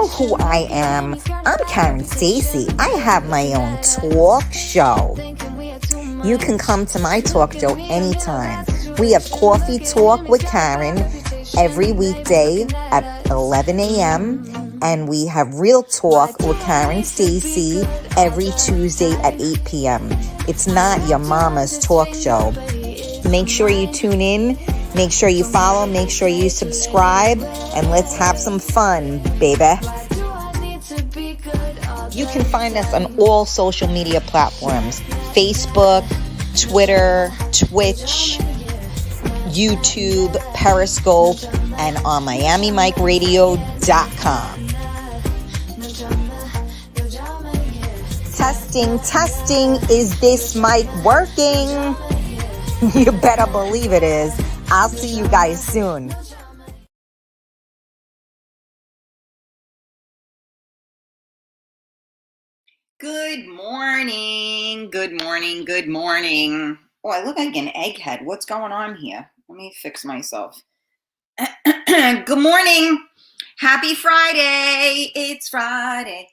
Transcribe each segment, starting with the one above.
know who I am. I'm Karen Stacy. I have my own talk show. You can come to my talk show anytime. We have Coffee Talk with Karen every weekday at 11 a.m. And we have Real Talk with Karen Stacy every Tuesday at 8 p.m. It's not your mama's talk show. Make sure you tune in. Make sure you follow. Make sure you subscribe. And let's have some fun, baby. You can find us on all social media platforms. Facebook, Twitter, Twitch, YouTube, Periscope, and on MiamiMikeRadio.com. Testing. Is this mic working? You better believe it is. I'll see you guys soon. Good morning. Oh, I look like an egghead. What's going on here? Let me fix myself. Good morning. Happy Friday. It's Friday.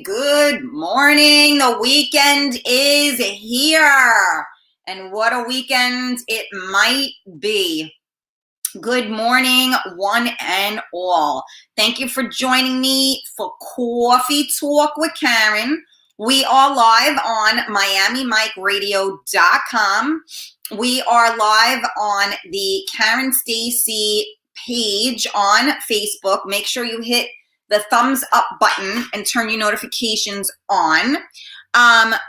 Good morning. The weekend is here. And what a weekend it might be. Good morning, one and all. Thank you for joining me for Coffee Talk with Karen. We are live on MiamiMikeRadio.com. We are live on the Karen Stacy page on Facebook. Make sure you hit the thumbs up button and turn your notifications on.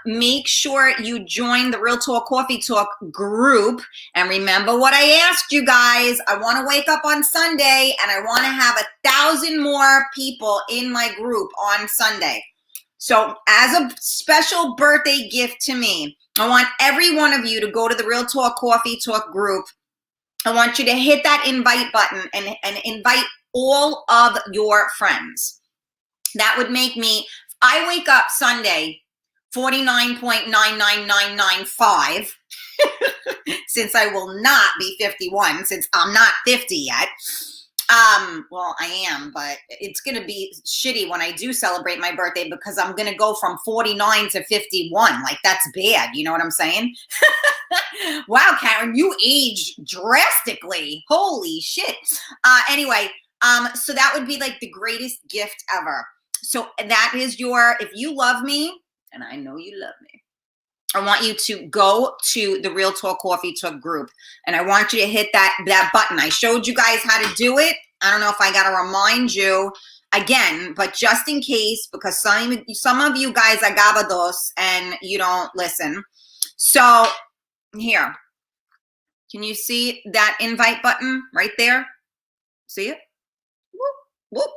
Make sure you join the Real Talk Coffee Talk group. And remember what I asked you guys. I want to wake up on Sunday and I want to have 1,000 more people in my group on Sunday. So as a special birthday gift to me, I want every one of you to go to the Real Talk Coffee Talk group. I want you to hit that invite button and invite all of your friends. That would make me, I wake up Sunday 49.99995 since I will not be 51, since I'm not 50 yet. Well, I am, but it's going to be shitty when I do celebrate my birthday because I'm going to go from 49 to 51. Like, that's bad. You know what I'm saying? Wow, Karen, you aged drastically. Holy shit. Anyway, so that would be like the greatest gift ever. So that is if you love me, and I know you love me, I want you to go to the Real Talk Coffee Talk group, and I want you to hit that button. I showed you guys how to do it. I don't know if I got to remind you again, but just in case, because some of you guys are gabados and you don't listen. So here, can you see that invite button right there? See it?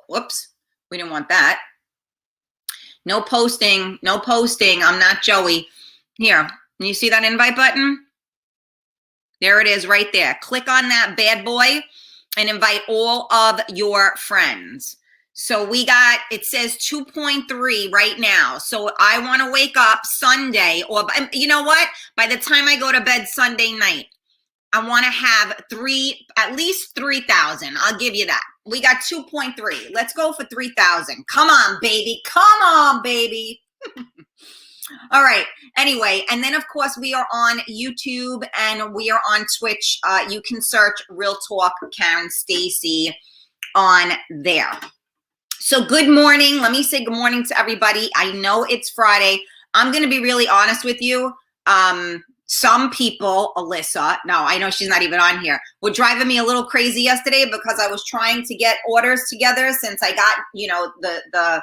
Whoops. We didn't want that. No posting. I'm not Joey. Here, can you see that invite button? There it is right there. Click on that bad boy and invite all of your friends. So it says 2.3 right now. So I want to wake up Sunday, or you know what? By the time I go to bed Sunday night, I want to have at least 3,000. I'll give you that. We got 2.3. Let's go for 3,000. Come on, baby. All right. Anyway, and then of course we are on YouTube and we are on Twitch. You can search Real Talk Karen Stacy on there. So good morning. Let me say good morning to everybody. I know it's Friday. I'm going to be really honest with you. Some people, Alyssa, no, I know she's not even on here, were driving me a little crazy yesterday because I was trying to get orders together since I got, the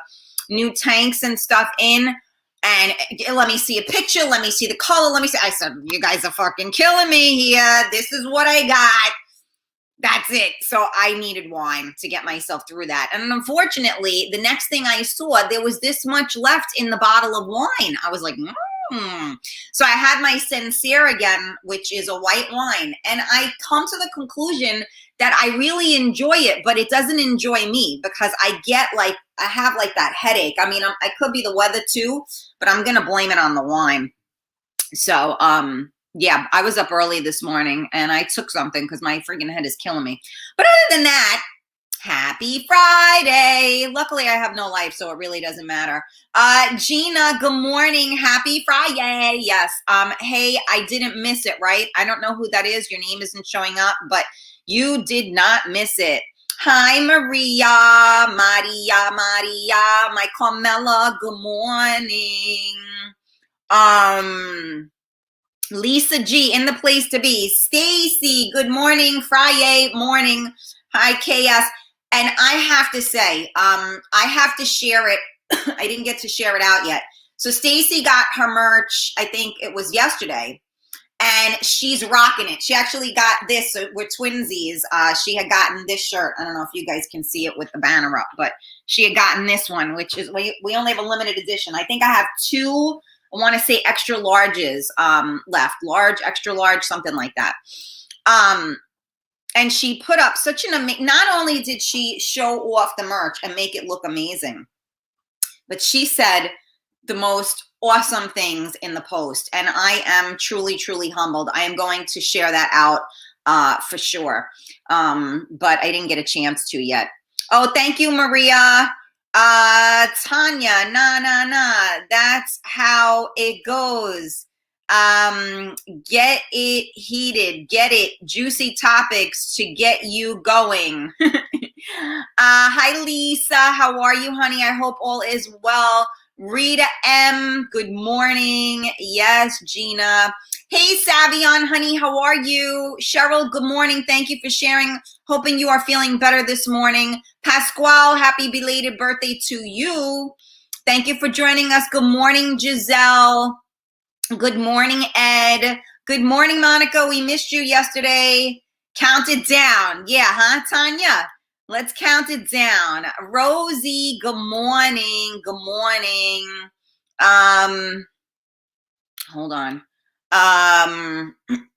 new tanks and stuff in. And let me see a picture. Let me see the color. I said, you guys are fucking killing me here. This is what I got. That's it. So I needed wine to get myself through that. And unfortunately, the next thing I saw, there was this much left in the bottle of wine. I was like, So I had my Sincere again, which is a white wine. And I come to the conclusion that I really enjoy it, but it doesn't enjoy me because I have that headache. I mean, I could be the weather too, but I'm going to blame it on the wine. So, Yeah, I was up early this morning and I took something because my freaking head is killing me. But other than that, happy Friday. Luckily, I have no life, so it really doesn't matter. Gina, good morning. Happy Friday. Yes. Hey, I didn't miss it, right? I don't know who that is. Your name isn't showing up, but you did not miss it. Hi, Maria, my Carmela, good morning. Lisa G, in the place to be. Stacy, good morning. Friday morning. Hi, KS. And I have to say, I have to share it. I didn't get to share it out yet. So Stacy got her merch, I think it was yesterday, and she's rocking it. She actually got this with twinsies. She had gotten this shirt. I don't know if you guys can see it with the banner up, but she had gotten this one, which is, we only have a limited edition. I think I have two, I want to say extra larges left, large, extra large, something like that. And she put up such an not only did she show off the merch and make it look amazing, but she said the most awesome things in the post. And I am truly, truly humbled. I am going to share that out for sure. But I didn't get a chance to yet. Oh, thank you, Maria. Tanya, nah. That's how it goes. Get it heated, get it juicy topics to get you going. Hi, Lisa. How are you, honey? I hope all is well. Rita M, good morning. Yes, Gina. Hey, Savion, honey, how are you? Cheryl, good morning. Thank you for sharing. Hoping you are feeling better this morning. Pasquale, happy belated birthday to you. Thank you for joining us. Good morning, Giselle. Good morning, Ed. Good morning, Monica. We missed you yesterday. Count it down. Yeah, huh, Tanya? Let's count it down. Rosie, good morning. Good morning. Hold on.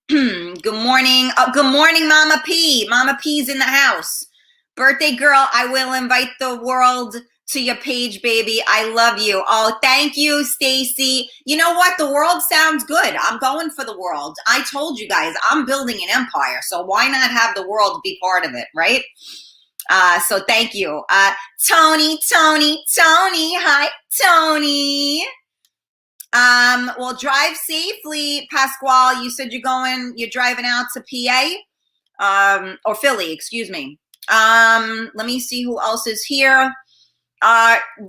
Good morning. Oh, good morning, Mama P. Mama P's in the house. Birthday girl, I will invite the world to your page, baby. I love you. Oh, thank you, Stacy. You know what? The world sounds good. I'm going for the world. I told you guys, I'm building an empire. So why not have the world be part of it, right? So thank you. Tony. Hi, Tony. Well, drive safely, Pasquale. You said you're driving out to PA, or Philly, excuse me. Let me see who else is here.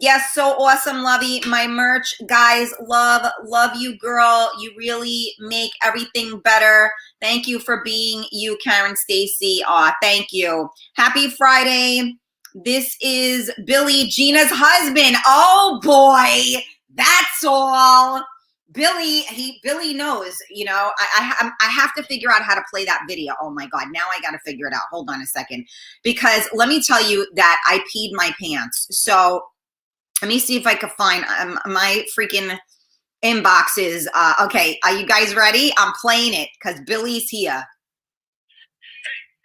Yes, so awesome, Lovey. My merch, guys, love you, girl. You really make everything better. Thank you for being you, Karen Stacy. Thank you. Happy Friday. This is Billy, Gina's husband. Oh boy, that's all. Billy knows, you know, I have to figure out how to play that video. Oh my God, now I got to figure it out. Hold on a second, because let me tell you that I peed my pants. So let me see if I can find my freaking inboxes. Okay, are you guys ready? I'm playing it because Billy's here. Hey,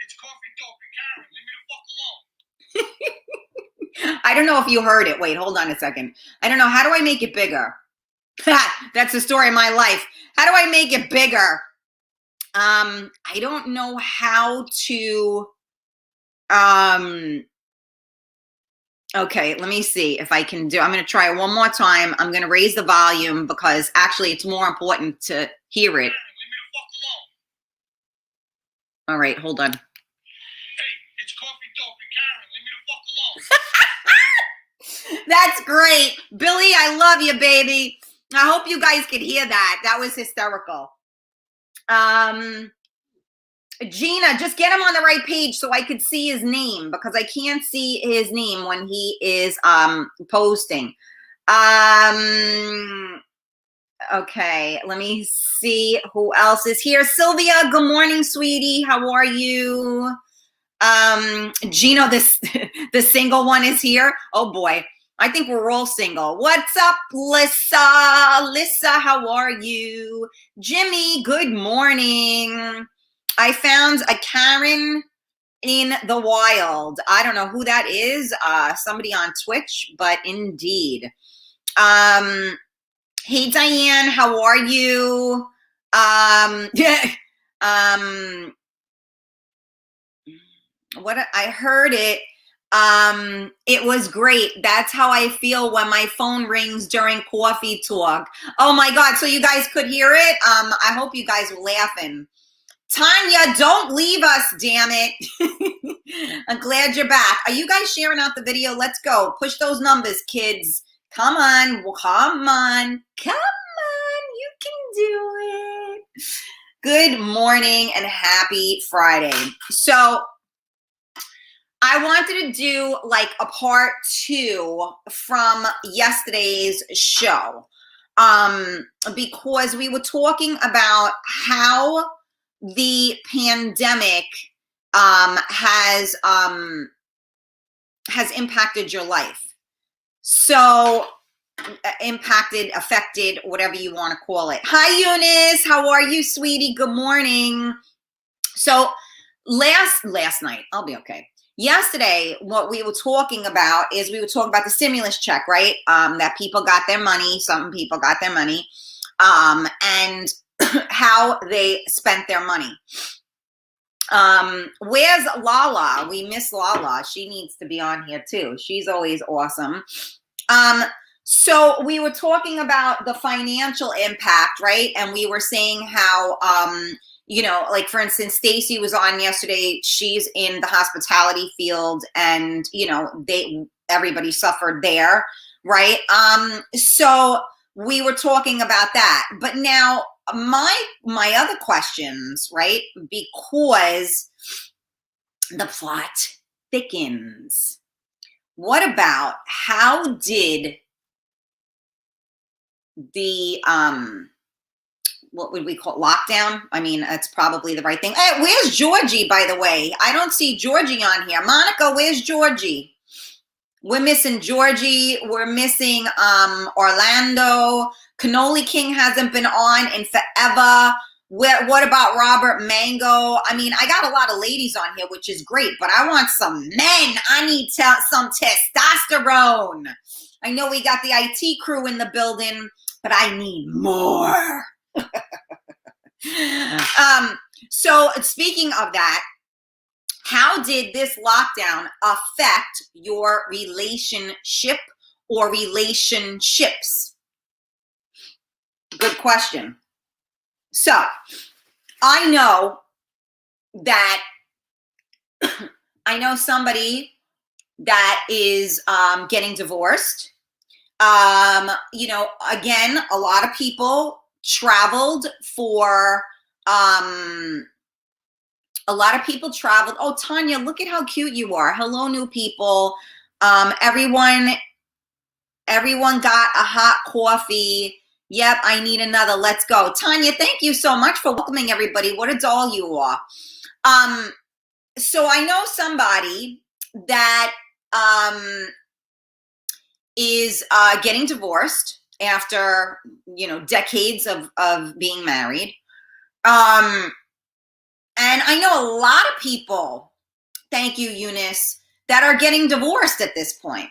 it's Coffee Talk with Karen. Leave me the fuck alone. I don't know if you heard it. Wait, hold on a second. I don't know. How do I make it bigger? That's the story of my life. How do I make it bigger? I don't know how to, okay, let me see if I can I'm going to try it one more time. I'm going to raise the volume because actually it's more important to hear it. All right, hold on. Hey, it's Coffee Talk with Karen. Leave me the fuck alone. That's great. Billy, I love you, baby. I hope you guys could hear that. That was hysterical. Gina, just get him on the right page so I could see his name, because I can't see his name when he is posting. Okay, let me see who else is here. Sylvia, good morning, sweetie. How are you? Gino, the single one is here. Oh boy. I think we're all single. What's up, Lissa? Lissa, how are you? Jimmy, good morning. I found a Karen in the wild. I don't know who that is. Somebody on Twitch, but indeed. Hey, Diane, how are you? Yeah. What I heard it. It was great. That's how I feel when my phone rings during coffee talk. Oh my God. So you guys could hear it. I hope you guys were laughing. Tanya, don't leave us, damn it. I'm glad you're back. Are you guys sharing out the video? Let's go. Push those numbers, kids. Come on. Come on. Come on. You can do it. Good morning and happy Friday. So I wanted to do like a part 2 from yesterday's show, because we were talking about how the pandemic has impacted your life. So impacted, affected, whatever you want to call it. Hi, Eunice. How are you, sweetie? Good morning. So last night, I'll be okay. Yesterday, what we were talking about is we were talking about the stimulus check, right? That people got their money, some people got their money, and how they spent their money. Where's Lala? We miss Lala. She needs to be on here too. She's always awesome. So we were talking about the financial impact, right? And we were saying how, you know, like for instance, Stacy was on yesterday. She's in the hospitality field, and you know, everybody suffered there, right? So we were talking about that. But now my other questions, right? Because the plot thickens. What about how did the what would we call it? Lockdown? I mean, that's probably the right thing. Hey, where's Georgie, by the way? I don't see Georgie on here. Monica, where's Georgie? We're missing Georgie. We're missing Orlando. Cannoli King hasn't been on in forever. What about Robert Mango? I mean, I got a lot of ladies on here, which is great, but I want some men. I need some testosterone. I know we got the IT crew in the building, but I need more. So speaking of that, how did this lockdown affect your relationship or relationships? Good question. So I know that I know somebody that is getting divorced. You know, again, a lot of people traveled for Oh, Tanya, look at how cute you are. Hello, new people. Everyone got a hot coffee. Yep, I need another. Let's go. Tanya, thank you so much for welcoming everybody. What a doll you are. So I know somebody that is getting divorced after, you know, decades of being married. And I know a lot of people, thank you, Eunice, that are getting divorced at this point.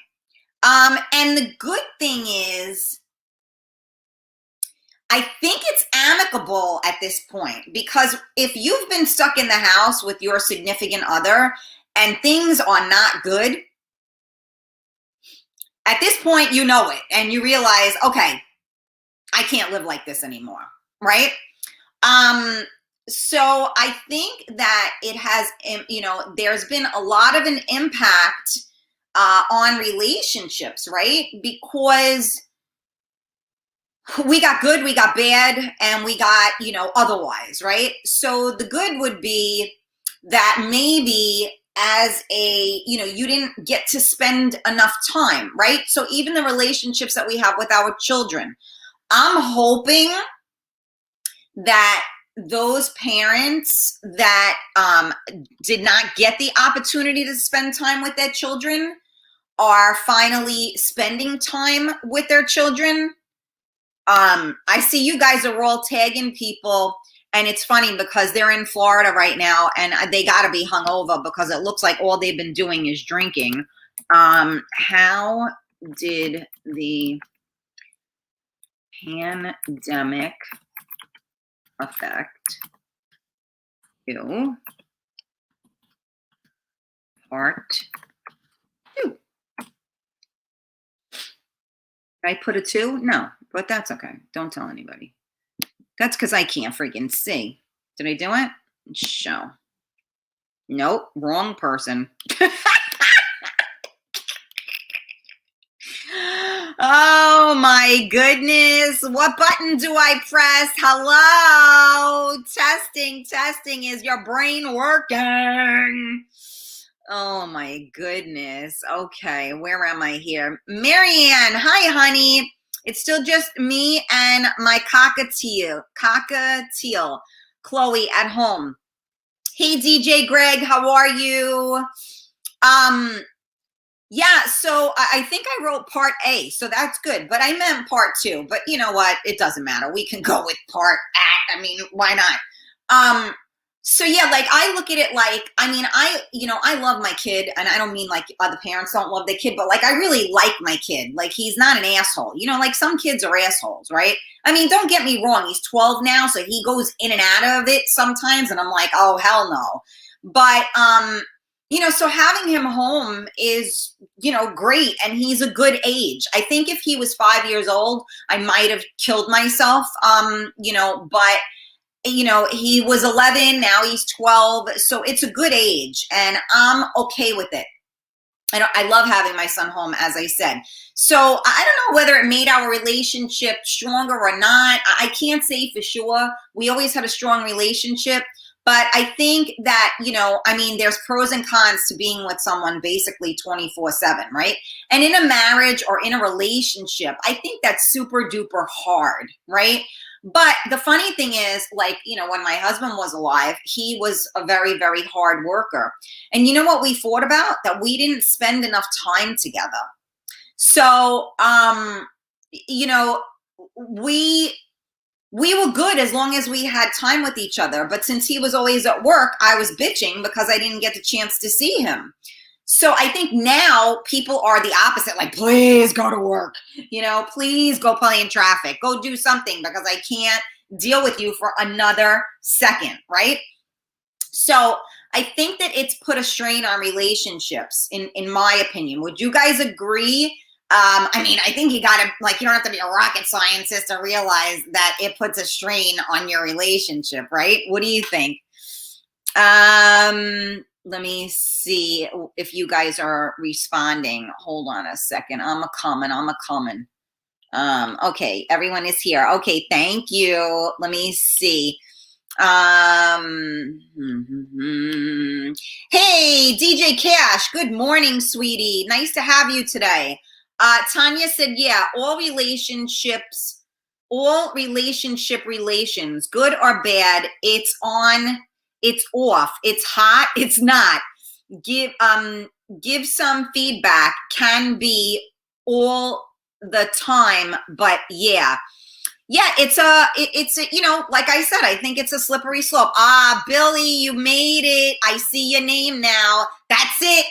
And the good thing is, I think it's amicable at this point, because if you've been stuck in the house with your significant other and things are not good, at this point, you know it, and you realize, okay, I can't live like this anymore, right? So I think that it has, you know, there's been a lot of an impact on relationships, right? Because we got good, we got bad, and we got, you know, otherwise, right? So the good would be that maybe as a, you know, you didn't get to spend enough time, right? So even the relationships that we have with our children, I'm hoping that those parents that did not get the opportunity to spend time with their children are finally spending time with their children. I see you guys are all tagging people, and it's funny because they're in Florida right now and they got to be hungover because it looks like all they've been doing is drinking. How did the pandemic affect you. Part 2. Did I put a 2? No, but that's okay. Don't tell anybody. That's because I can't freaking see. Did I do it? Show. Nope, wrong person. Oh my goodness. What button do I press? Hello. Testing. Is your brain working? Oh my goodness. Okay, where am I here? Marianne, hi honey. It's still just me and my cockatiel, Chloe at home. Hey DJ Greg, how are you? Yeah, so I think I wrote part A, so that's good, but I meant part 2. But you know what? It doesn't matter. We can go with part A. I mean, why not? So yeah, like I look at it like, I mean, I love my kid, and I don't mean like other parents don't love their kid, but like I really like my kid. Like he's not an asshole. You know, like some kids are assholes, right? I mean, don't get me wrong. He's 12 now, so he goes in and out of it sometimes, and I'm like, oh hell no. But you know, so having him home is, you know, great. And he's a good age. I think if he was 5 years old, I might have killed myself, you know, but, you know, he was 11, now he's 12. So it's a good age and I'm okay with it. I love having my son home, as I said. So I don't know whether it made our relationship stronger or not. I can't say for sure. We always had a strong relationship. But I think that, you know, I mean, there's pros and cons to being with someone basically 24/7, right? And in a marriage or in a relationship, I think that's super duper hard, right? But the funny thing is, like, you know, when my husband was alive, he was a very, very hard worker. And you know what we fought about? That we didn't spend enough time together. So, you know, we were good as long as we had time with each other. But since he was always at work, I was bitching because I didn't get the chance to see him. So I think now people are the opposite, like, please go to work, you know, please go play in traffic, go do something because I can't deal with you for another second, right? So I think that it's put a strain on relationships, in my opinion. Would you guys agree? I mean, I think you gotta, like, you don't have to be a rocket scientist to realize that it puts a strain on your relationship, right? What do you think? Let me see if you guys are responding. Hold on a second. I'm a coming. Okay, everyone is here. Okay, thank you. Let me see. Hey, DJ Cash, good morning, sweetie. Nice to have you today. Tanya said, yeah, all relations, good or bad, it's on, it's off, it's hot, it's not. Give some feedback, can be all the time, but yeah, it's a, you know, like I said, I think it's a slippery slope. Billy, you made it. I see your name now. That's it.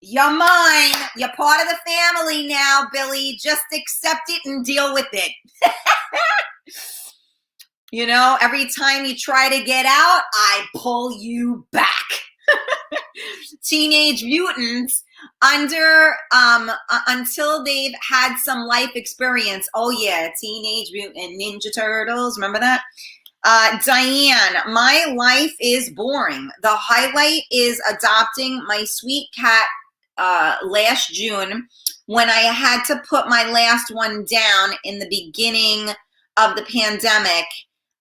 You're mine. You're part of the family now, Billy. Just accept it and deal with it. You know, every time you try to get out, I pull you back. Teenage Mutants, until they've had some life experience. Oh yeah, Teenage Mutant Ninja Turtles. Remember that? Diane, my life is boring. The highlight is adopting my sweet cat last June when I had to put my last one down in the beginning of the pandemic.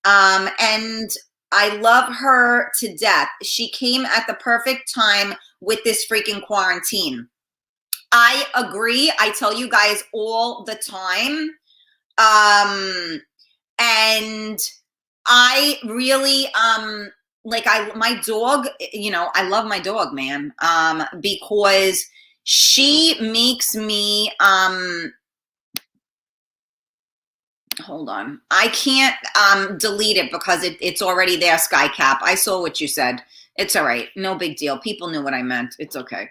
And I love her to death. She came at the perfect time with this freaking quarantine. I agree. I tell you guys all the time. And I really, like my dog, you know, I love my dog, man, because she makes me, hold on. I can't delete it because it's already there, Skycap. I saw what you said. It's all right. No big deal. People knew what I meant. It's okay.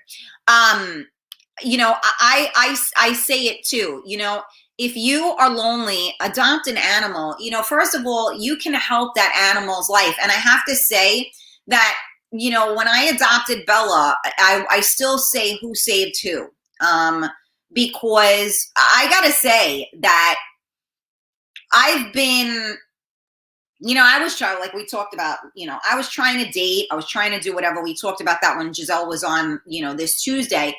You know, I say it too, you know, if you are lonely, adopt an animal. You know, first of all, you can help that animal's life. And I have to say that, you know, when I adopted Bella, I still say who saved who. Because I gotta say that I've been, you know, I was trying, like we talked about, you know, I was trying to date. I was trying to do whatever. We talked about that when Giselle was on, you know, this Tuesday.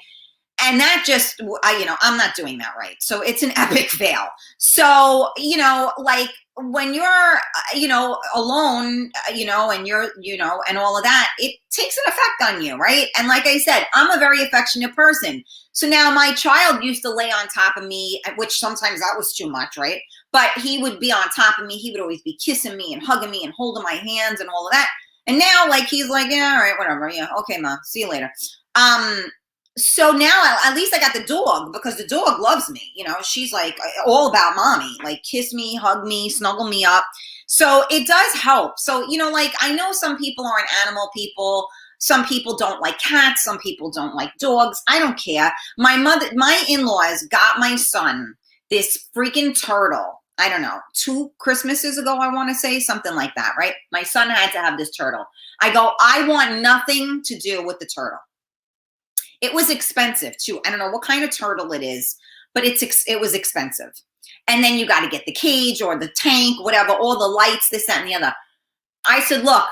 And that just, you know, I'm not doing that right. So it's an epic fail. So, you know, like when you're, you know, alone, you know, and you're, you know, and all of that, it takes an effect on you, right? And like I said, I'm a very affectionate person. So now my child used to lay on top of me, which sometimes that was too much, right? But he would be on top of me. He would always be kissing me and hugging me and holding my hands and all of that. And now, like, he's like, yeah, all right, whatever. Yeah, okay, Ma, see you later. So now at least I got the dog, because the dog loves me. You know, she's like all about mommy, like kiss me, hug me, snuggle me up. So it does help. So, you know, like I know some people aren't animal people. Some people don't like cats. Some people don't like dogs. I don't care. My in-laws got my son this freaking turtle. I don't know, 2 Christmases ago, I want to say, something like that, right? My son had to have this turtle. I go, I want nothing to do with the turtle. It was expensive too. I don't know what kind of turtle it is, but it was expensive. And then you got to get the cage or the tank, whatever, all the lights, this, that, and the other. I said, look,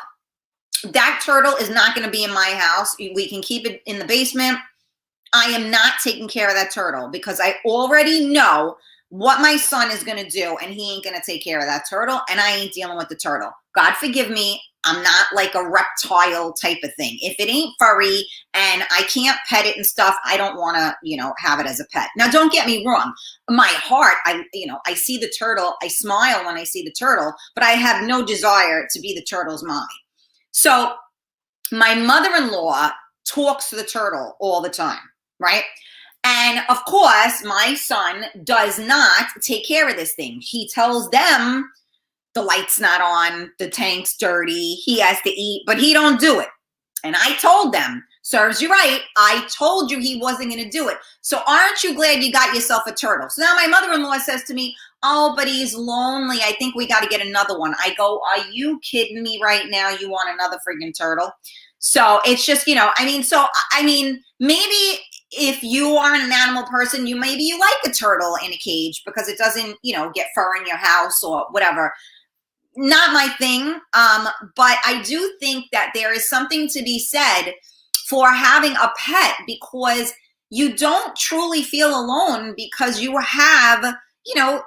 that turtle is not going to be in my house. We can keep it in the basement. I am not taking care of that turtle because I already know what my son is going to do, and he ain't going to take care of that turtle, and I ain't dealing with the turtle. God forgive me. I'm not like a reptile type of thing. If it ain't furry and I can't pet it and stuff, I don't want to, you know, have it as a pet. Now, don't get me wrong. My heart, I see the turtle. I smile when I see the turtle, but I have no desire to be the turtle's mommy. So my mother-in-law talks to the turtle all the time, right? And of course, my son does not take care of this thing. He tells them, the light's not on, the tank's dirty, he has to eat, but he don't do it. And I told them, serves you right, I told you he wasn't going to do it. So aren't you glad you got yourself a turtle? So now my mother-in-law says to me, oh, but he's lonely. I think we got to get another one. I go, are you kidding me right now? You want another friggin' turtle? So it's just, you know, maybe if you aren't an animal person, maybe you like a turtle in a cage because it doesn't, you know, get fur in your house or whatever. Not my thing. But I do think that there is something to be said for having a pet, because you don't truly feel alone because you have, you know,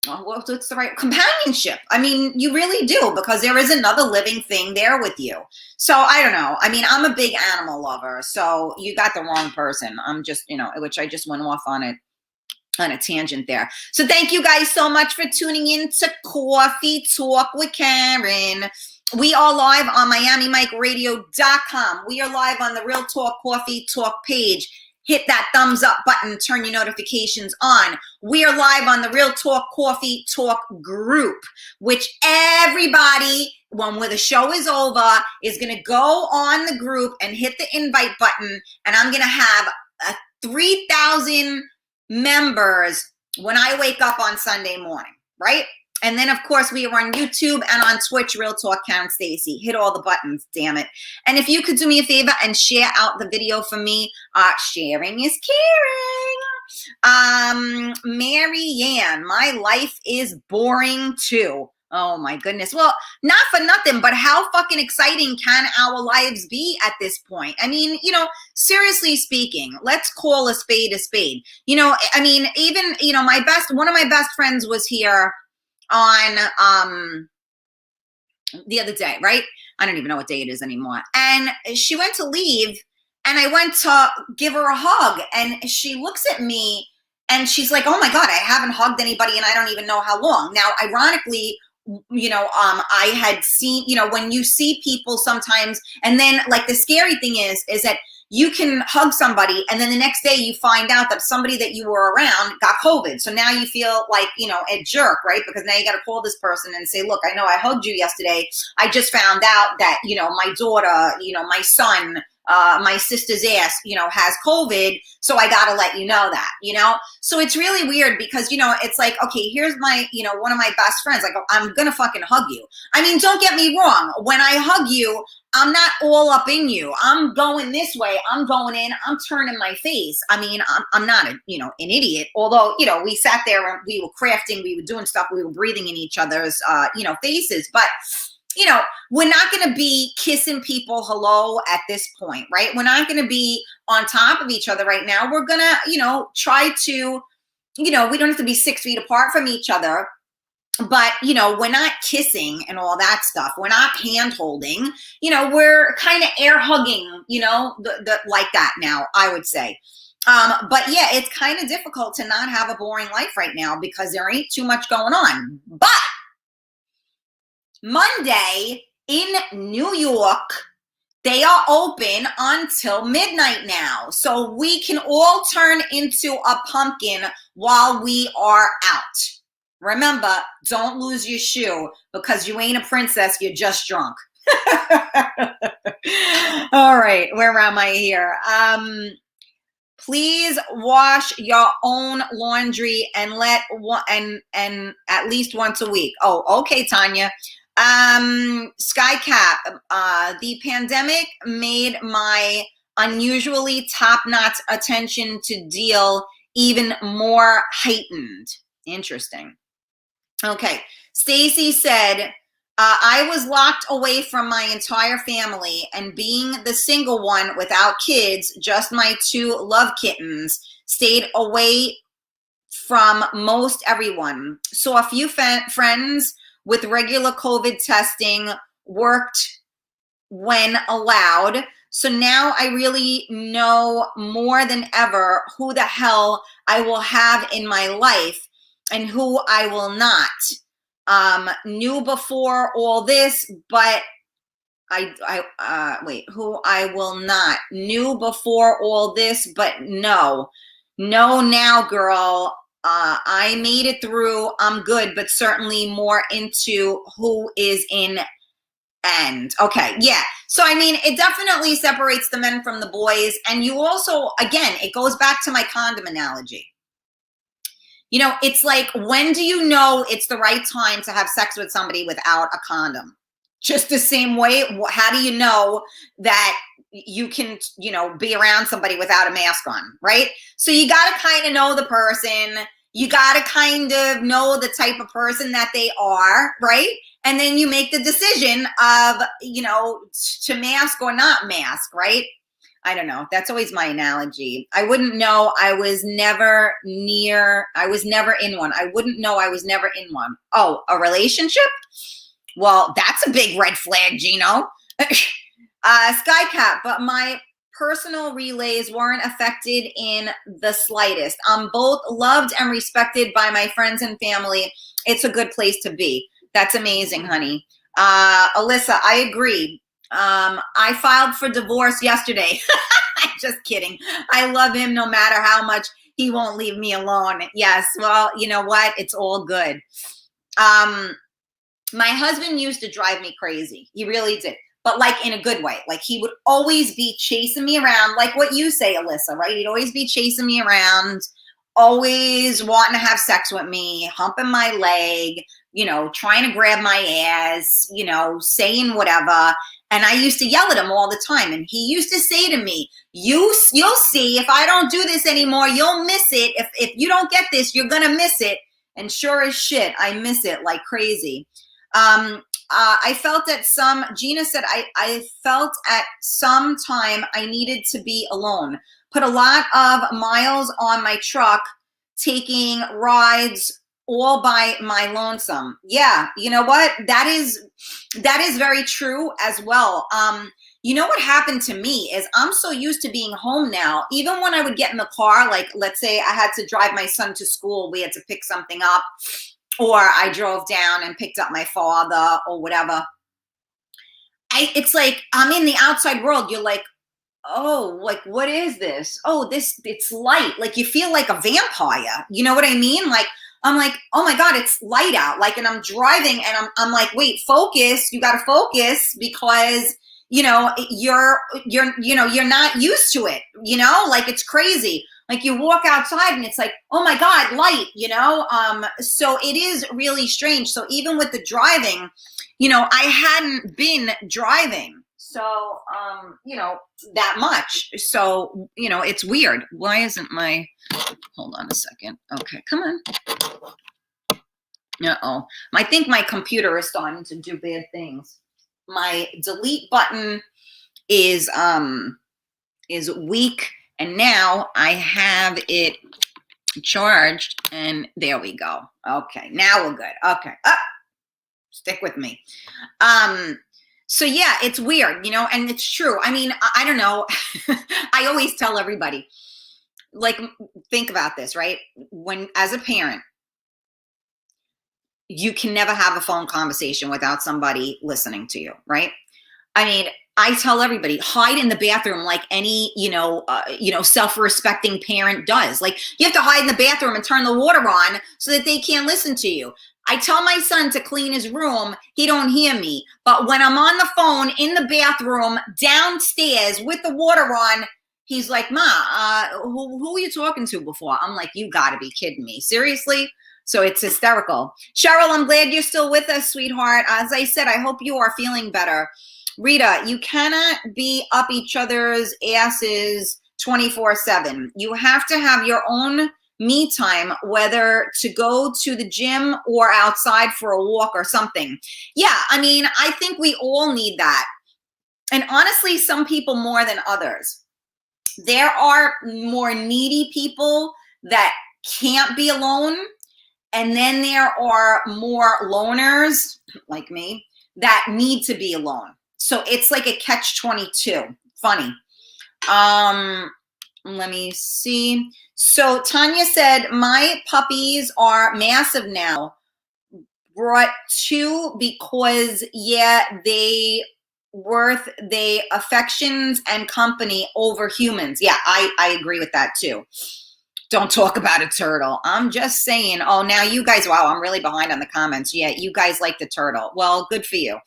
what's the right companionship? I mean, you really do, because there is another living thing there with you. So I don't know. I mean, I'm a big animal lover, so you got the wrong person. I'm just, you know, which I just went off on a tangent there. So thank you guys so much for tuning in to Coffee Talk with Karen. We are live on MiamiMikeRadio.com. We are live on the Real Talk Coffee Talk page. Hit that thumbs up button, turn your notifications on. We are live on the Real Talk Coffee Talk group, which everybody, when the show is over, is going to go on the group and hit the invite button. And I'm going to have 3,000 members when I wake up on Sunday morning, right? And then, of course, we are on YouTube and on Twitch, Real Talk Karen Stacy. Hit all the buttons, damn it. And if you could do me a favor and share out the video for me, sharing is caring. Mary Ann, my life is boring too. Oh my goodness. Well, not for nothing, but how fucking exciting can our lives be at this point? I mean, you know, seriously speaking, let's call a spade a spade. You know, I mean, even, you know, one of my best friends was here on the other day, right? I don't even know what day it is anymore. And she went to leave, and I went to give her a hug, and she looks at me and she's like, oh my God, I haven't hugged anybody and I don't even know how long. Now, ironically, you know, I had seen, you know, when you see people sometimes, and then like the scary thing is that you can hug somebody and then the next day you find out that somebody that you were around got COVID. So now you feel like, you know, a jerk, right? Because now you got to call this person and say, look, I know I hugged you yesterday. I just found out that, you know, my daughter, you know, my son my sister's ass, has COVID. So I got to let you know that, So it's really weird because, it's like, okay, here's my, one of my best friends. Like, I'm going to fucking hug you. I mean, don't get me wrong. When I hug you, I'm not all up in you. I'm going this way. I'm going in. I'm turning my face. I mean, I'm not an idiot. Although, we sat there and we were crafting, we were doing stuff, we were breathing in each other's, faces. But, we're not going to be kissing people hello at this point, right? We're not going to be on top of each other right now. We're going to, try to, we don't have to be 6 feet apart from each other. But, we're not kissing and all that stuff. We're not hand holding, we're kind of air hugging, like that now, I would say. But yeah, it's kind of difficult to not have a boring life right now because there ain't too much going on. But Monday in New York, they are open until midnight now. So we can all turn into a pumpkin while we are out. Remember, don't lose your shoe because you ain't a princess, you're just drunk. All right, where am I here? Please wash your own laundry and and at least once a week. Oh, okay, Tanya. Skycap, the pandemic made my unusually top-notch attention to detail even more heightened. Interesting. Okay, Stacy said, I was locked away from my entire family, and being the single one without kids, just my 2 love kittens, stayed away from most everyone. So a few friends with regular COVID testing, worked when allowed. So now I really know more than ever who the hell I will have in my life and who I will not. Knew before all this, but who I will not. Knew before all this, but no now, girl. I made it through. I'm good, but certainly more into who is in end. Okay, yeah. So, I mean, it definitely separates the men from the boys. And you also, again, it goes back to my condom analogy. It's like, when do you know it's the right time to have sex with somebody without a condom? Just the same way, how do you know that you can, be around somebody without a mask on, right? So you got to kind of know the person. You got to kind of know the type of person that they are, right? And then you make the decision of, to mask or not mask, right? I don't know. That's always my analogy. I wouldn't know. I was never in one. I wouldn't know I was never in one. Oh, a relationship? Well, that's a big red flag, Gino. Skycap, but my personal relays weren't affected in the slightest. I'm both loved and respected by my friends and family. It's a good place to be. That's amazing, honey. Alyssa, I agree. I filed for divorce yesterday. Just kidding. I love him no matter how much he won't leave me alone. Yes. Well, you know what? It's all good. My husband used to drive me crazy. He really did. But like in a good way. Like he would always be chasing me around, like what you say, Alyssa, right? He'd always be chasing me around, always wanting to have sex with me, humping my leg, trying to grab my ass, saying whatever. And I used to yell at him all the time. And he used to say to me, you'll see, if I don't do this anymore, you'll miss it. If you don't get this, you're going to miss it. And sure as shit, I miss it like crazy. I felt at Gina said, I felt at some time I needed to be alone. Put a lot of miles on my truck, taking rides all by my lonesome. Yeah, you know what? That is very true as well. What happened to me is I'm so used to being home now. Even when I would get in the car, like let's say I had to drive my son to school, we had to pick something up, or I drove down and picked up my father or whatever. It's like I'm in the outside world. You're like, oh, like, what is this? Oh, it's light. Like you feel like a vampire. You know what I mean? Like, I'm like, oh my God, it's light out. Like, and I'm driving and I'm like, wait, focus. You got to focus because, you're not used to it, like it's crazy. Like you walk outside and it's like, oh my God, light, so it is really strange. So even with the driving, I hadn't been driving. So, that much. So, it's weird. Why isn't hold on a second. Okay, come on. Uh-oh. I think my computer is starting to do bad things. My delete button is weak, and now I have it charged, and there we go. Okay, now we're good. Okay. Stick with me. So yeah, it's weird, and it's true. I mean, I don't know. I always tell everybody, like, think about this, right? When, as a parent, you can never have a phone conversation without somebody listening to you, right? I mean, I tell everybody, hide in the bathroom like any, self-respecting parent does. Like, you have to hide in the bathroom and turn the water on so that they can't listen to you. I tell my son to clean his room. He don't hear me. But when I'm on the phone in the bathroom downstairs with the water on, he's like, Ma, who are you talking to before? I'm like, you gotta be kidding me. Seriously? So it's hysterical. Cheryl, I'm glad you're still with us, sweetheart. As I said, I hope you are feeling better. Rita, you cannot be up each other's asses 24/7. You have to have your own me time, whether to go to the gym or outside for a walk or something. Yeah, I mean, I think we all need that. And honestly, some people more than others. There are more needy people that can't be alone. And then there are more loners like me that need to be alone. So it's like a catch-22. Funny. Let me see. So Tanya said, my puppies are massive now. Brought 2 because, yeah, they worth the affections and company over humans. Yeah, I agree with that too. Don't talk about a turtle. I'm just saying. Oh, now you guys, wow, I'm really behind on the comments. Yeah, you guys like the turtle. Well, good for you.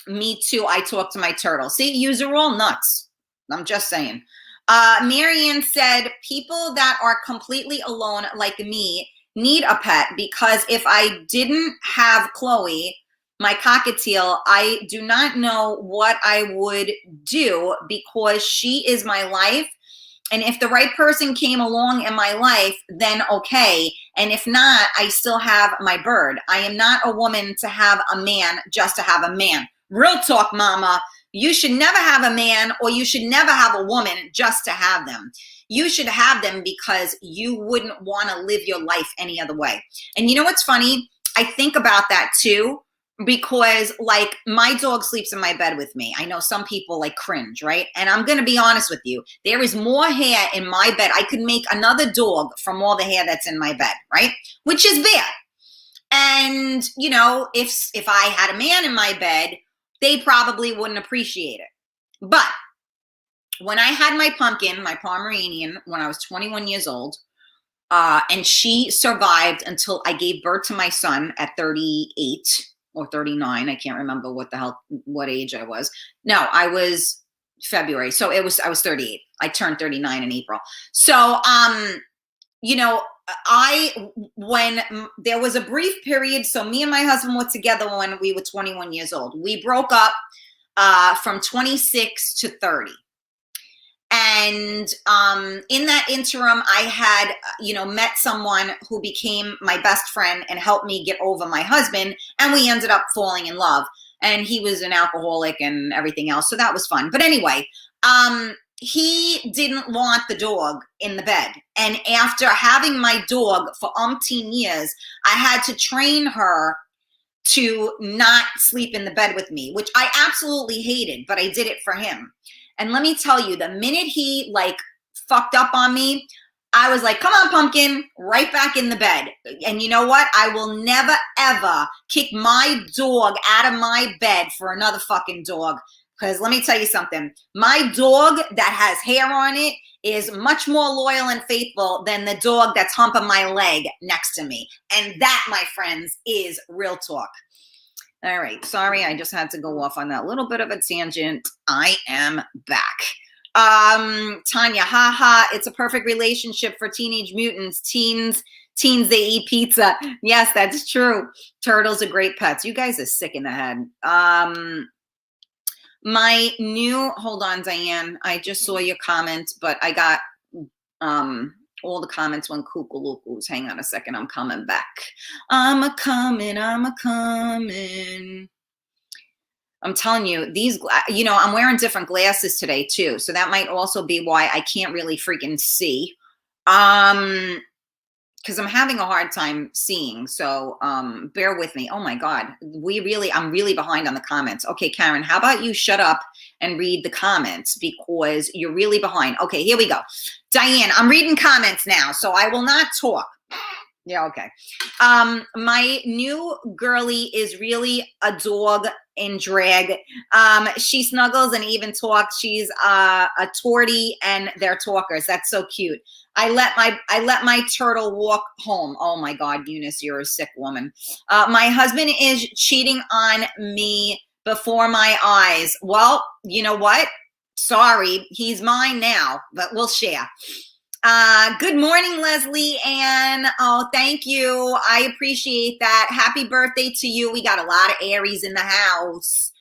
Me too. I talk to my turtle. See, yous are all nuts. I'm just saying. Marianne said, people that are completely alone like me need a pet, because if I didn't have Chloe, my cockatiel, I do not know what I would do, because she is my life. And if the right person came along in my life, then okay. And if not, I still have my bird. I am not a woman to have a man just to have a man. Real talk, mama. You should never have a man, or you should never have a woman just to have them. You should have them because you wouldn't want to live your life any other way. And you know what's funny? I think about that too, because like my dog sleeps in my bed with me. I know some people like cringe, right? And I'm going to be honest with you. There is more hair in my bed. I could make another dog from all the hair that's in my bed, right? Which is bad. And, if I had a man in my bed, they probably wouldn't appreciate it. But when I had my pumpkin, my Pomeranian, when I was 21 years old, and she survived until I gave birth to my son at 38 or 39. I can't remember what age I was. No, I was February. So I was 38. I turned 39 in April. So, when there was a brief period, so me and my husband were together when we were 21 years old. We broke up from 26 to 30. And in that interim, I had, met someone who became my best friend and helped me get over my husband. And we ended up falling in love. And he was an alcoholic and everything else. So that was fun. But anyway, he didn't want the dog in the bed. And after having my dog for umpteen years, I had to train her to not sleep in the bed with me, which I absolutely hated, but I did it for him. And let me tell you, the minute he fucked up on me, I was like, come on, pumpkin, right back in the bed. And you know what? I will never, ever kick my dog out of my bed for another fucking dog. Because let me tell you something. My dog that has hair on it is much more loyal and faithful than the dog that's humping my leg next to me. And that, my friends, is real talk. All right. Sorry, I just had to go off on that little bit of a tangent. I am back. Tanya, haha, it's a perfect relationship for teenage mutants. Teens, they eat pizza. Yes, that's true. Turtles are great pets. You guys are sick in the head. Hold on, Diane. I just saw your comment, but I got all the comments went cuckoo-lookos. Hang on a second. I'm coming back. I'm a-coming. I'm telling you, I'm wearing different glasses today too. So that might also be why I can't really freaking see. Because I'm having a hard time seeing. So bear with me. Oh my God. I'm really behind on the comments. Okay, Karen, how about you shut up and read the comments because you're really behind. Okay, here we go. Diane, I'm reading comments now, so I will not talk. Yeah, okay. My new girly is really a dog in drag. She snuggles and even talks. She's a tortie and they're talkers. That's so cute. I let my turtle walk home. Oh my God, Eunice, you're a sick woman. My husband is cheating on me before my eyes. Well, you know what? Sorry, he's mine now, but we'll share. Good morning, Leslie Ann. Oh, thank you. I appreciate that. Happy birthday to you. We got a lot of Aries in the house.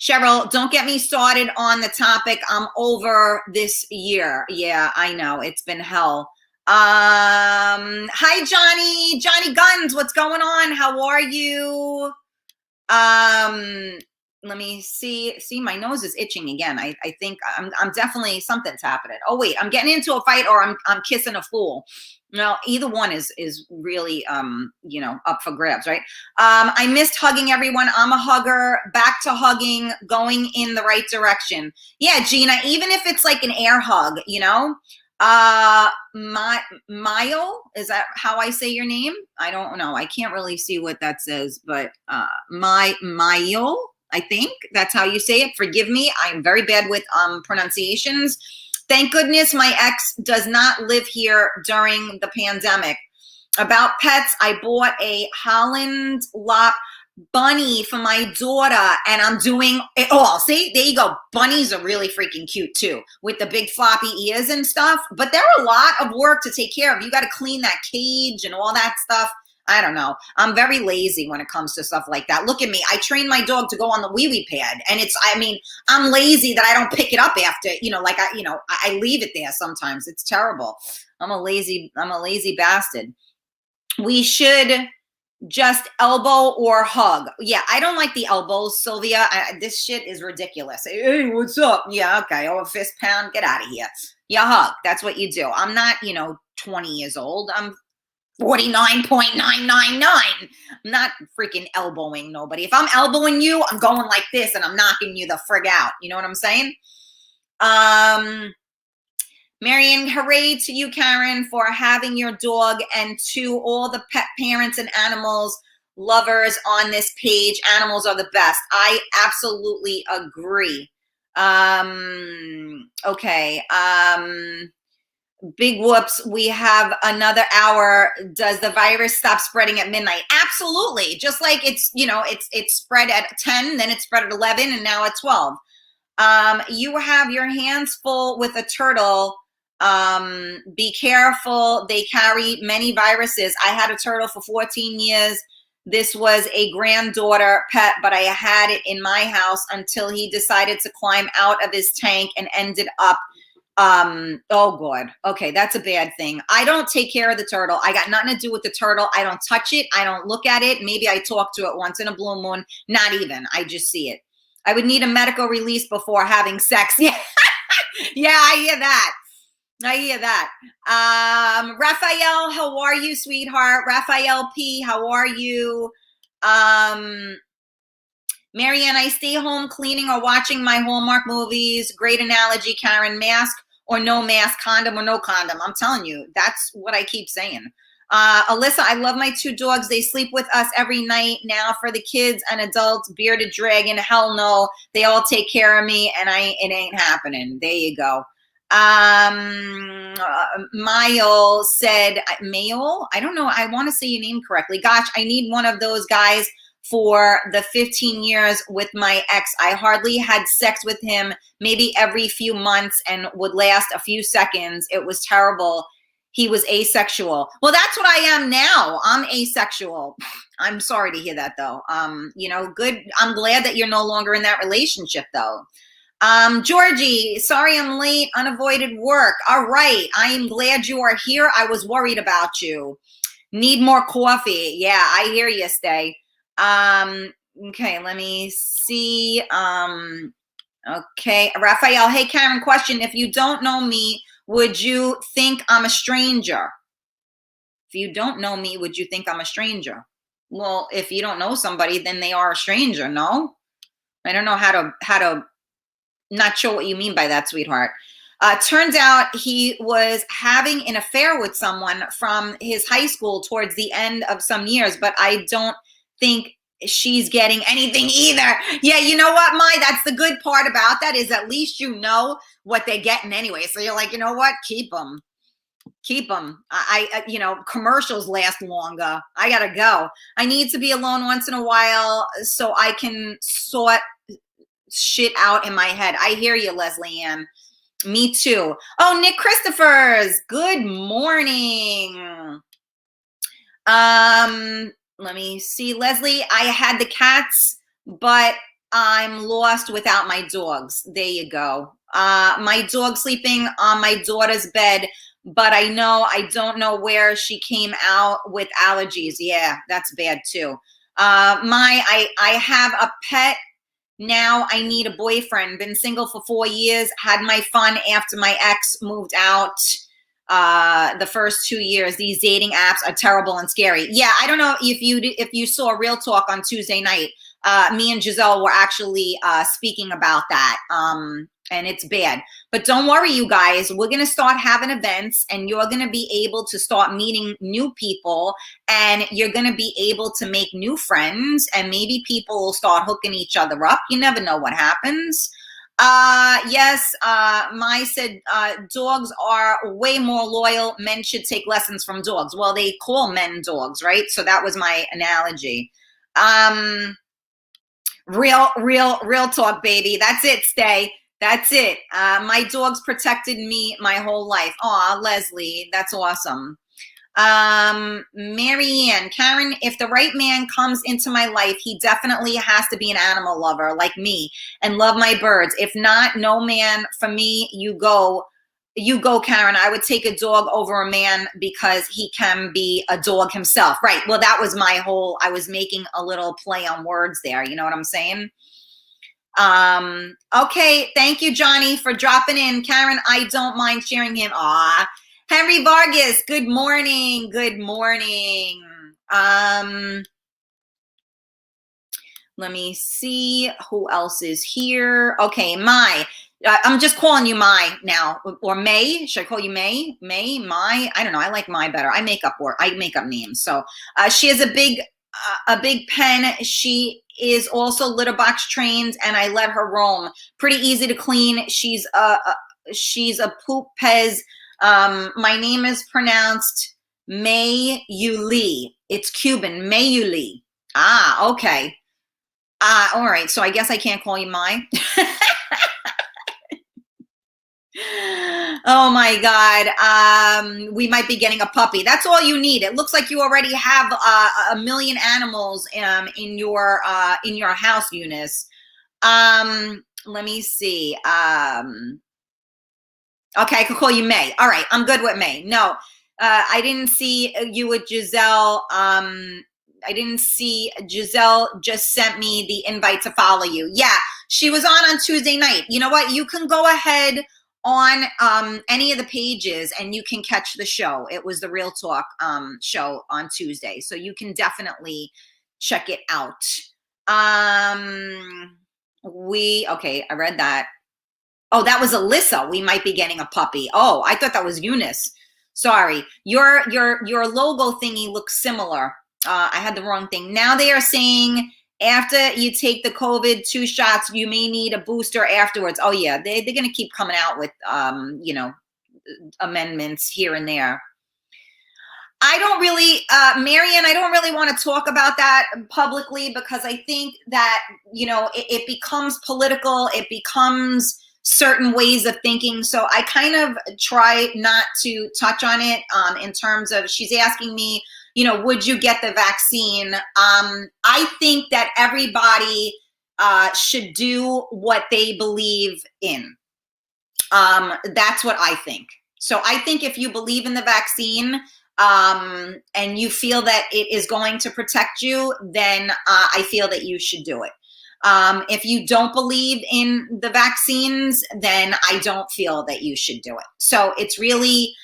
Cheryl, don't get me started on the topic. I'm over this year. Yeah, I know. It's been hell. Hi, Johnny. Johnny Guns, what's going on? How are you? Let me see. See, my nose is itching again. I think I'm definitely, something's happening. Oh wait, I'm getting into a fight or I'm kissing a fool. No, either one is really up for grabs, right? I missed hugging everyone. I'm a hugger. Back to hugging, going in the right direction. Yeah, Gina, even if it's like an air hug, Mayo, is that how I say your name? I don't know. I can't really see what that says, but Mayo, I think that's how you say it. Forgive me. I'm very bad with pronunciations. Thank goodness my ex does not live here during the pandemic. About pets, I bought a Holland Lop bunny for my daughter and I'm doing it all. See, there you go. Bunnies are really freaking cute too with the big floppy ears and stuff, but they're a lot of work to take care of. You got to clean that cage and all that stuff. I don't know. I'm very lazy when it comes to stuff like that. Look at me. I train my dog to go on the wee-wee pad. And I'm lazy that I don't pick it up after, I leave it there sometimes. It's terrible. I'm a lazy bastard. We should just elbow or hug. Yeah, I don't like the elbows, Sylvia. This shit is ridiculous. Hey, what's up? Yeah, okay. Oh, a fist pound. Get out of here. You hug. That's what you do. I'm not, 20 years old. I'm 49.999. I'm not freaking elbowing nobody. If I'm elbowing you, I'm going like this and I'm knocking you the frig out. You know what I'm saying? Marianne, hooray to you, Karen, for having your dog and to all the pet parents and animals lovers on this page. Animals are the best. I absolutely agree. Okay. Big whoops. We have another hour. Does the virus stop spreading at midnight? Absolutely. Just like it's spread at 10, then it spread at 11, and now at 12. You have your hands full with a turtle. Be careful. They carry many viruses. I had a turtle for 14 years. This was a granddaughter pet, but I had it in my house until he decided to climb out of his tank and ended up oh God. Okay, that's a bad thing. I don't take care of the turtle. I got nothing to do with the turtle. I don't touch it. I don't look at it. Maybe I talk to it once in a blue moon. Not even. I just see it. I would need a medical release before having sex. Yeah, yeah, I hear that. Raphael, how are you, sweetheart? Raphael P, how are you? Marianne, I stay home cleaning or watching my Hallmark movies. Great analogy, Karen. Mask or no mask, condom or no condom. I'm telling you, that's what I keep saying. Alyssa, I love my 2 dogs. They sleep with us every night. Now for the kids and adults, bearded dragon, hell no. They all take care of me and it ain't happening. There you go. Mayo said, Mayo, I don't know, I want to say your name correctly. Gosh, I need one of those guys for the 15 years with my ex. I hardly had sex with him, maybe every few months, and would last a few seconds. It was terrible. He was asexual. Well, that's what I am now. I'm asexual. I'm sorry to hear that, though. Good. I'm glad that you're no longer in that relationship, though. Georgie, sorry I'm late, unavoided work. All right, I am glad you are here. I was worried about you. Need more coffee. Yeah, I hear you, Stay. Okay, let me see. Okay, Raphael, hey, Karen, question. If you don't know me, would you think I'm a stranger? If you don't know me, would you think I'm a stranger? Well, if you don't know somebody, then they are a stranger, no? I don't know how to not sure what you mean by that, sweetheart. Turns out he was having an affair with someone from his high school towards the end of some years, but I don't think she's getting anything either. Yeah, you know what, Mai? That's the good part about that, is at least you know what they're getting anyway. So you're like, you know what? Keep them. Keep them. Commercials last longer. I gotta go. I need to be alone once in a while so I can sort shit out in my head. I hear you, Leslie Ann. Me too. Oh, Nick Christophers, good morning. Let me see, Leslie. I had the cats, but I'm lost without my dogs. There you go. My dog sleeping on my daughter's bed, but I don't know where she came out with allergies. Yeah, that's bad too. I have a pet. Now I need a boyfriend. Been single for 4 years. Had my fun after my ex moved out. The first 2 years, these dating apps are terrible and scary. Yeah, I don't know if you saw Real Talk on Tuesday night. Me and Giselle were actually speaking about that. And it's bad. But don't worry, you guys. We're going to start having events, and you're going to be able to start meeting new people, and you're going to be able to make new friends, and maybe people will start hooking each other up. You never know what happens. Yes, Mai said dogs are way more loyal. Men should take lessons from dogs. Well, they call men dogs, right? So that was my analogy. Real talk, baby. That's it, Stay. That's it. My dogs protected me my whole life. Aw, Leslie, that's awesome. Marianne, Karen, if the right man comes into my life, he definitely has to be an animal lover like me and love my birds. If not, no man for me. You go, Karen. I would take a dog over a man because he can be a dog himself. Right. Well, that was I was making a little play on words there. You know what I'm saying? Okay. Thank you, Johnny, for dropping in. Karen, I don't mind sharing him. Aw. Henry Vargas, good morning. Good morning. Let me see who else is here. Okay, Mai. I'm just calling you Mai now, or May. Should I call you May? Mai. I don't know. I like Mai better. I make up names. So she has a big pen. She is also litter box trained, and I let her roam. Pretty easy to clean. She's a poop pez. My name is pronounced May Yuli. It's Cuban. May Yuli. Ah, okay. All right. So I guess I can't call you Mai. Oh my God. We might be getting a puppy. That's all you need. It looks like you already have a million animals in your house, Eunice. Let me see. Okay, I could call you May. All right, I'm good with May. No, I didn't see you with Giselle. I didn't see Giselle just sent me the invite to follow you. Yeah, she was on Tuesday night. You know what? You can go ahead on any of the pages and you can catch the show. It was the Real Talk show on Tuesday. So you can definitely check it out. Okay, I read that. Oh, that was Alyssa. We might be getting a puppy. Oh, I thought that was Eunice. Sorry. Your logo thingy looks similar. I had the wrong thing. Now they are saying After you take the COVID 2 shots, you may need a booster afterwards. Oh yeah, they're going to keep coming out with, you know, amendments here and there. I don't really, Marian, I don't really want to talk about that publicly, because I think that, you know, it becomes political. It becomes certain ways of thinking. So I kind of try not to touch on it, in terms of, she's asking me, you know, would you get the vaccine? I think that everybody should do what they believe in. That's what I think. So I think if you believe in the vaccine, and you feel that it is going to protect you, then I feel that you should do it. If you don't believe in the vaccines, then I don't feel that you should do it. So it's really,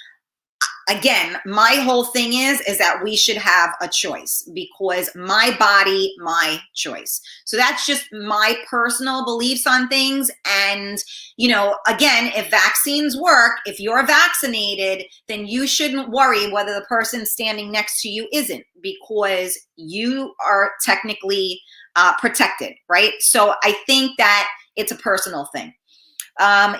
again, my whole thing is that we should have a choice, because my body, my choice. So that's just my personal beliefs on things. And, you know, again, if vaccines work, if you're vaccinated, then you shouldn't worry whether the person standing next to you isn't, because you are technically protected, right? So I think that it's a personal thing.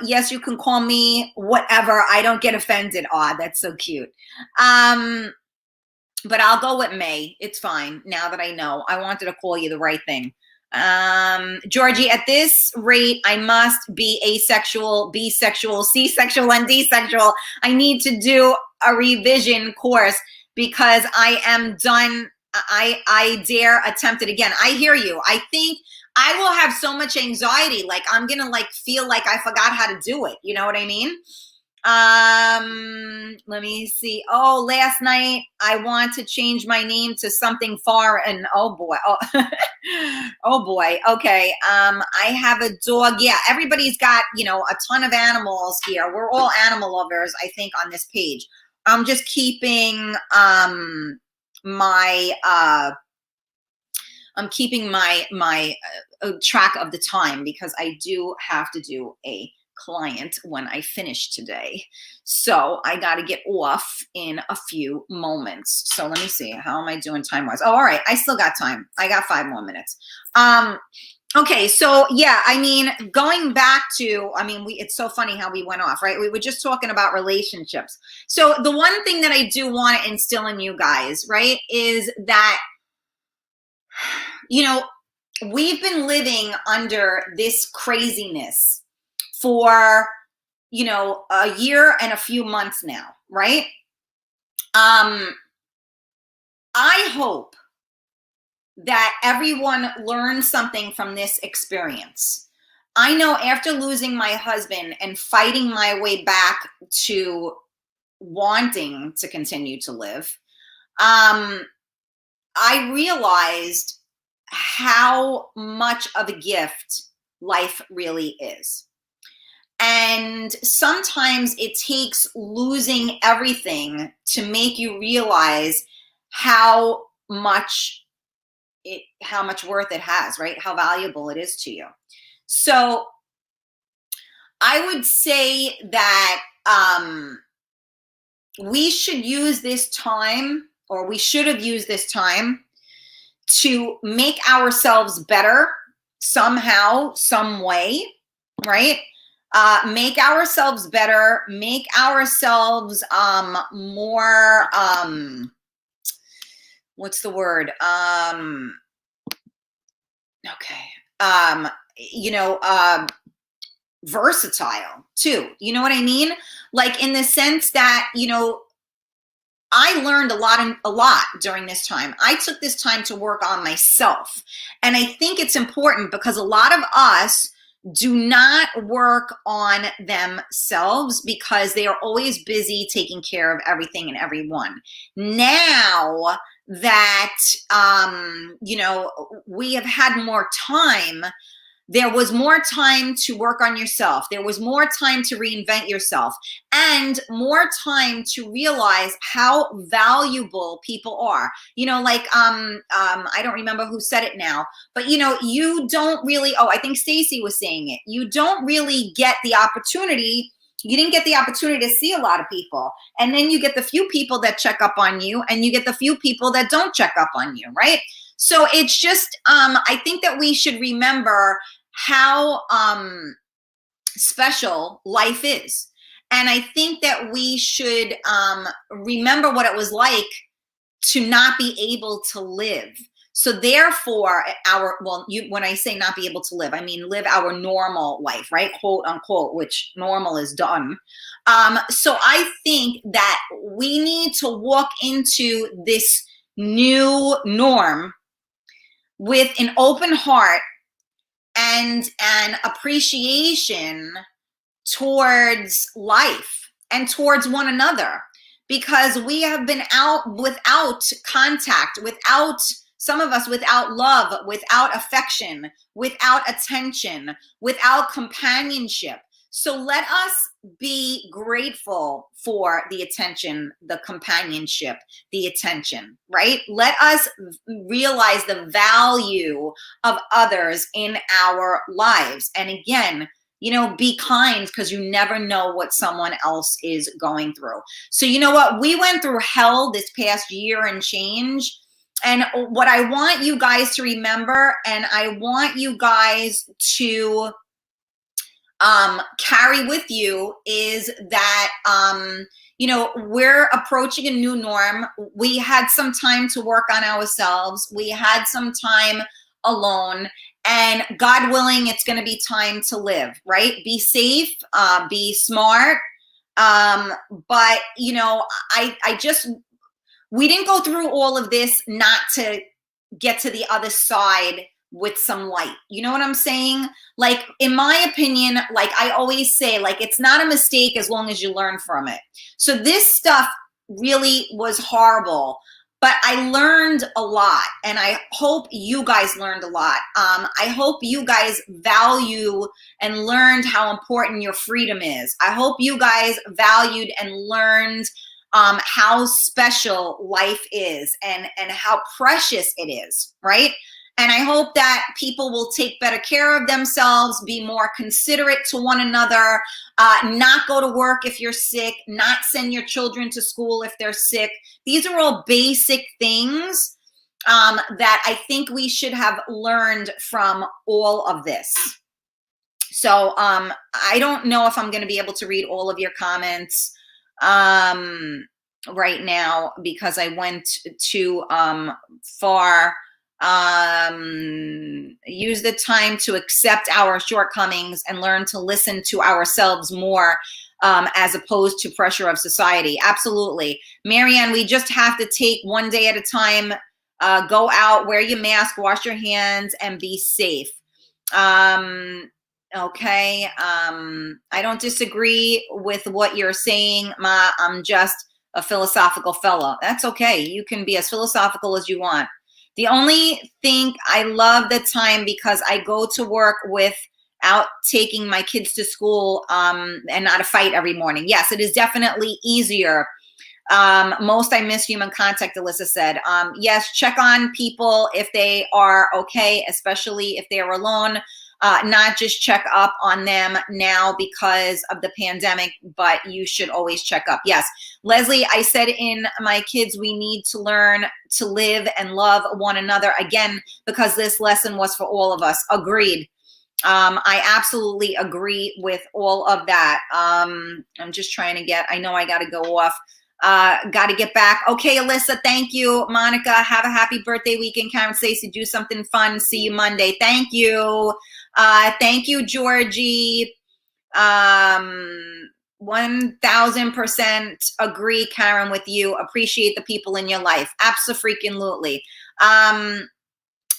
Yes, you can call me whatever. I don't get offended. Aw, that's so cute. But I'll go with May. It's fine. Now that I know, I wanted to call you the right thing. Georgie, at this rate, I must be asexual, bisexual, C-sexual, and D-sexual. I need to do a revision course because I am done. I dare attempt it again. I hear you. I think I will have so much anxiety. Like, I'm going to like feel like I forgot how to do it. You know what I mean? Let me see. Oh, last night I want to change my name to something foreign. Oh boy. Oh, oh boy. Okay. I have a dog. Yeah. Everybody's got, you know, a ton of animals here. We're all animal lovers, I think, on this page. I'm just keeping, I'm keeping my track of the time, because I do have to do a client when I finish today. So I got to get off in a few moments. So let me see. How am I doing time-wise? Oh, all right. I still got time. I got 5 more minutes. Okay. So yeah, I mean, going back to, I mean, it's so funny how we went off, right? We were just talking about relationships. So the one thing that I do want to instill in you guys, right, is that, you know, we've been living under this craziness for, you know, a year and a few months now, right? I hope that everyone learns something from this experience. I know after losing my husband and fighting my way back to wanting to continue to live, I realized how much of a gift life really is. And sometimes it takes losing everything to make you realize how much worth it has, right? How valuable it is to you. So I would say that we should use this time, or we should have used this time, to make ourselves better somehow, some way, right? Make ourselves better, make ourselves more, what's the word? Okay. You know, versatile too. You know what I mean? Like, in the sense that, you know, I learned a lot during this time. I took this time to work on myself. And I think it's important, because a lot of us do not work on themselves because they are always busy taking care of everything and everyone. Now that, you know, we have had more time, there was more time to work on yourself. There was more time to reinvent yourself, and more time to realize how valuable people are. You know, like, I don't remember who said it now, but, you know, you don't really, oh, I think Stacy was saying it. You don't really get the opportunity. You didn't get the opportunity to see a lot of people. And then you get the few people that check up on you, and you get the few people that don't check up on you, right? So it's just, I think that we should remember how special life is. And I think that we should remember what it was like to not be able to live. So therefore, when I say not be able to live, I mean live our normal life, right? Quote unquote, which normal is done. So I think that we need to walk into this new norm with an open heart and an appreciation towards life and towards one another, because we have been out without contact, without, some of us, without love, without affection, without attention, without companionship. So let us be grateful for the attention, the companionship, the attention, right? Let us realize the value of others in our lives. And again, you know, be kind, because you never know what someone else is going through. So you know what? We went through hell this past year and change. And what I want you guys to remember, and I want you guys to carry with you, is that, you know, we're approaching a new norm. We had some time to work on ourselves. We had some time alone. And God willing, it's going to be time to live, right? Be safe, be smart. But, you know, we didn't go through all of this not to get to the other side with some light. You know what I'm saying? Like, in my opinion, like I always say, like, it's not a mistake as long as you learn from it. So this stuff really was horrible, but I learned a lot, and I hope you guys learned a lot. I hope you guys value and learned how important your freedom is. I hope you guys valued and learned how special life is, and how precious it is, right? And I hope that people will take better care of themselves, be more considerate to one another, not go to work if you're sick, not send your children to school if they're sick. These are all basic things that I think we should have learned from all of this. So I don't know if I'm going to be able to read all of your comments right now, because I went too far. Use the time to accept our shortcomings and learn to listen to ourselves more, as opposed to pressure of society. Absolutely. Marianne, we just have to take one day at a time. Go out, wear your mask, wash your hands, and be safe. Okay. I don't disagree with what you're saying, Ma. I'm just a philosophical fellow. That's okay. You can be as philosophical as you want. The only thing, I love the time because I go to work without taking my kids to school and not a fight every morning. Yes, it is definitely easier. Most I miss human contact, Alyssa said. Yes, check on people if they are okay, especially if they are alone. Not just check up on them now because of the pandemic, but you should always check up. Yes, Leslie, I said in my kids, we need to learn to live and love one another again, because this lesson was for all of us. Agreed. I absolutely agree with all of that. I'm just trying to get, I know I got to go off. Got to get back. Okay, Alyssa, thank you. Monica, have a happy birthday weekend. Karen Stacey, do something fun. See you Monday. Thank you. Thank you, Georgie. 1000% agree, Karen, with you. Appreciate the people in your life. Abso-freaking-lutely.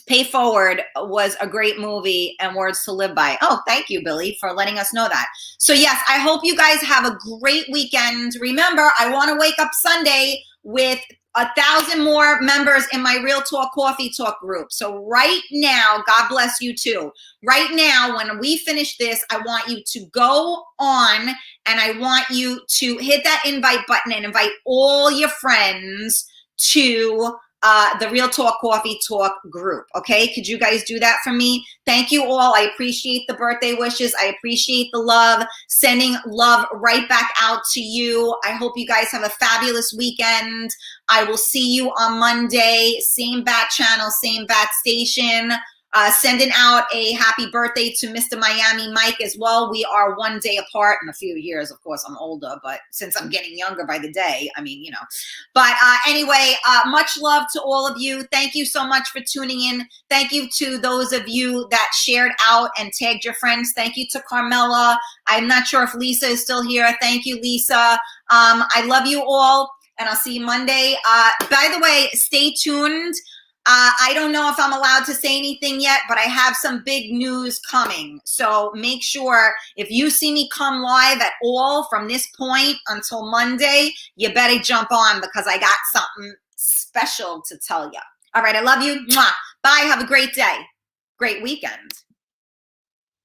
Pay Forward was a great movie and words to live by. Oh, thank you, Billy, for letting us know that. So yes, I hope you guys have a great weekend. Remember, I want to wake up Sunday with 1,000 more members in my Real Talk Coffee Talk group. So right now, God bless you too. Right now, when we finish this, I want you to go on and I want you to hit that invite button and invite all your friends to the Real Talk Coffee Talk group. Okay, could you guys do that for me? Thank you all. I appreciate the birthday wishes. I appreciate the love. Sending love right back out to you. I hope you guys have a fabulous weekend. I will see you on Monday. Same bat channel, same bat station. Sending out a happy birthday to Mr. Miami Mike as well. We are 1 day apart in a few years. Of course, I'm older, but since I'm getting younger by the day, I mean, you know. But anyway, much love to all of you. Thank you so much for tuning in. Thank you to those of you that shared out and tagged your friends. Thank you to Carmela. I'm not sure if Lisa is still here. Thank you, Lisa. I love you all, and I'll see you Monday. By the way, stay tuned. I don't know if I'm allowed to say anything yet, but I have some big news coming. So make sure if you see me come live at all from this point until Monday, you better jump on because I got something special to tell you. All right, I love you. Mwah. Bye. Have a great day. Great weekend.